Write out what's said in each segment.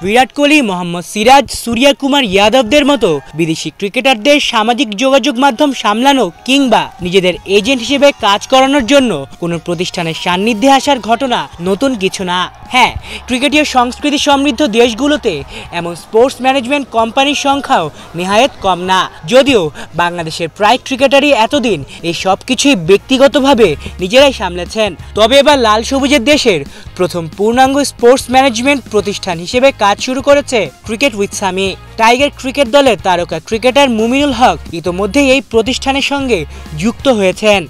বিরাট কোহলি, মোহাম্মদ সিরাজ, সূর্য কুমার যাদবদের মতো বিদেশি ক্রিকেটারদের সামাজিক যোগাযোগ মাধ্যম সামলানো কিংবা নিজেদের এজেন্ট হিসেবে কাজ করানোর জন্য কোনো প্রতিষ্ঠানের সান্নিধ্যে আসার ঘটনা নতুন কিছু না। হ্যাঁ, ক্রিকেটীয় সংস্কৃতি সমৃদ্ধ দেশগুলোতে এমন স্পোর্টস ম্যানেজমেন্ট কোম্পানির সংখ্যাও নেহায়েত কম না। যদিও বাংলাদেশের প্রায় ক্রিকেটারই এতদিন এই সব কিছুই ব্যক্তিগতভাবে নিজেরাই সামলেছেন, তবে এবার লাল সবুজের দেশের প্রথম পূর্ণাঙ্গ স্পোর্টস ম্যানেজমেন্ট প্রতিষ্ঠান হিসেবে কাজ শুরু করেছে cricket with Sami. Tiger cricket দলের তারকা ক্রিকেটার মুমিনুল হক ইতোমধ্যেই এই প্রতিষ্ঠানের সঙ্গে যুক্ত হয়েছেন।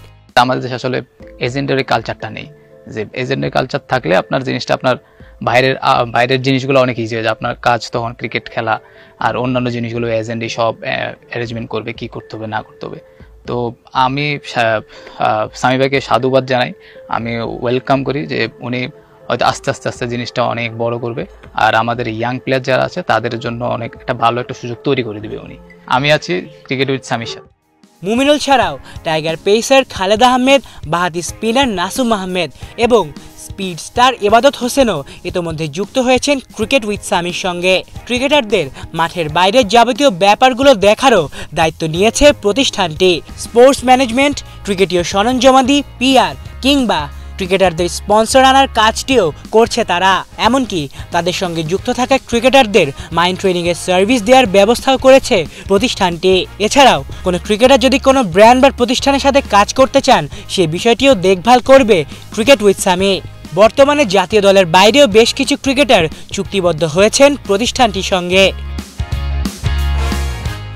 আমাদের দেশে আসলে এজেন্টের কালচারটা নেই, যে এজেন্টের কালচার থাকলে আপনার জিনিসটা আপনার বাইরের জিনিসগুলো অনেক ইজি হয়ে যায়। আপনার কাজ তখন ক্রিকেট খেলা আর অন্যান্য জিনিসগুলো এজেন্টই সব অ্যারেঞ্জমেন্ট করবে, কি করতে হবে না করতে হবে। তো আমি সামি ভাইকে সাধুবাদ জানাই, আমি ওয়েলকাম করি যে উনি হয়তো আস্তে আস্তে জিনিসটা অনেক বড় করবে আর আমাদের ইয়াং প্লেয়ার যারা আছে তাদের জন্য অনেক একটা ভালো একটা সুযোগ তৈরি করে দেবে উনি। আমি আছি ক্রিকেট উইথ সামির সাথে। মুমিনুল ছাড়াও টাইগার পেসার খালেদ আহমেদ, বাহাতি স্পিনার নাসুম আহমেদ এবং স্পিড স্টার ইবাদত হোসেনও ইতোমধ্যে যুক্ত হয়েছেন ক্রিকেট উইথ সামির সঙ্গে। ক্রিকেটারদের মাঠের বাইরের যাবতীয় ব্যাপারগুলো দেখারও দায়িত্ব নিয়েছে প্রতিষ্ঠানটি। স্পোর্টস ম্যানেজমেন্ট, ক্রিকেটীয় সরঞ্জামাদি, পিআর কিংবা ক্রিকেটারদের স্পন্সর আনার কাজটিও করছে তারা। এমনকি তাদের সঙ্গে যুক্ত থাকা ক্রিকেটারদের মাইন্ড ট্রেনিংয়ের সার্ভিস দেওয়ার ব্যবস্থাও করেছে প্রতিষ্ঠানটি। এছাড়াও কোনো ক্রিকেটার যদি কোনো ব্র্যান্ড বা প্রতিষ্ঠানের সাথে কাজ করতে চান, সে বিষয়টিও দেখভাল করবে ক্রিকেট উইথ সামি। বর্তমানে জাতীয় দলের বাইরেও বেশ কিছু ক্রিকেটার চুক্তিবদ্ধ হয়েছেন প্রতিষ্ঠানটির সঙ্গে।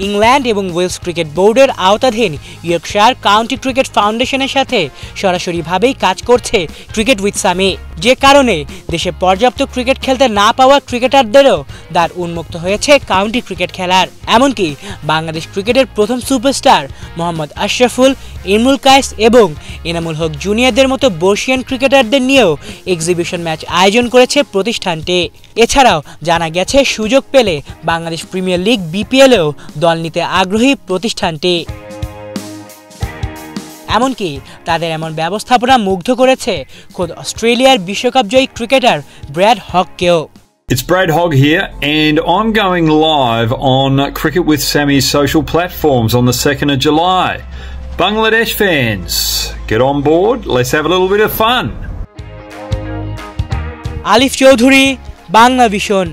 ইংল্যান্ড এবং ওয়েলস ক্রিকেট বোর্ডের আওতাধীন ইয়র্কশায়ার কাউন্টি ক্রিকেট ফাউন্ডেশনের সাথে সরাসরিভাবেই কাজ করছে ক্রিকেট উইথ সামি, যে কারণে দেশে পর্যাপ্ত ক্রিকেট খেলতে না পাওয়া ক্রিকেটারদেরও দ্বার উন্মুক্ত হয়েছে কাউন্টি ক্রিকেট খেলার। এমনকি বাংলাদেশ ক্রিকেটের প্রথম সুপারস্টার মোহাম্মদ আশরাফুল, ইমরুল কায়েস এবং এনামুল হক জুনিয়রদের মতো বর্ষিয়ান ক্রিকেটারদের নিয়েও এক্সিবিশন ম্যাচ আয়োজন করেছে প্রতিষ্ঠানটি। এছাড়াও জানা গেছে সুযোগ পেলে বাংলাদেশ প্রিমিয়ার লিগ বিপিএলেও দল নিতে আগ্রহী প্রতিষ্ঠানটি। এমনকি তাদের এমন ব্যবস্থাপনা মুগ্ধ করেছে খোদ অস্ট্রেলিয়ার বিশ্বকাপ জয়ী ক্রিকেটার ব্র্যাড হককেও। It's Brad Hogg here, and I'm going live on Cricket with Sammy's social platforms on the 2nd of July. Bangladesh fans, get on board, let's have a little bit of fun. Alif Chowdhury, Bangla vision.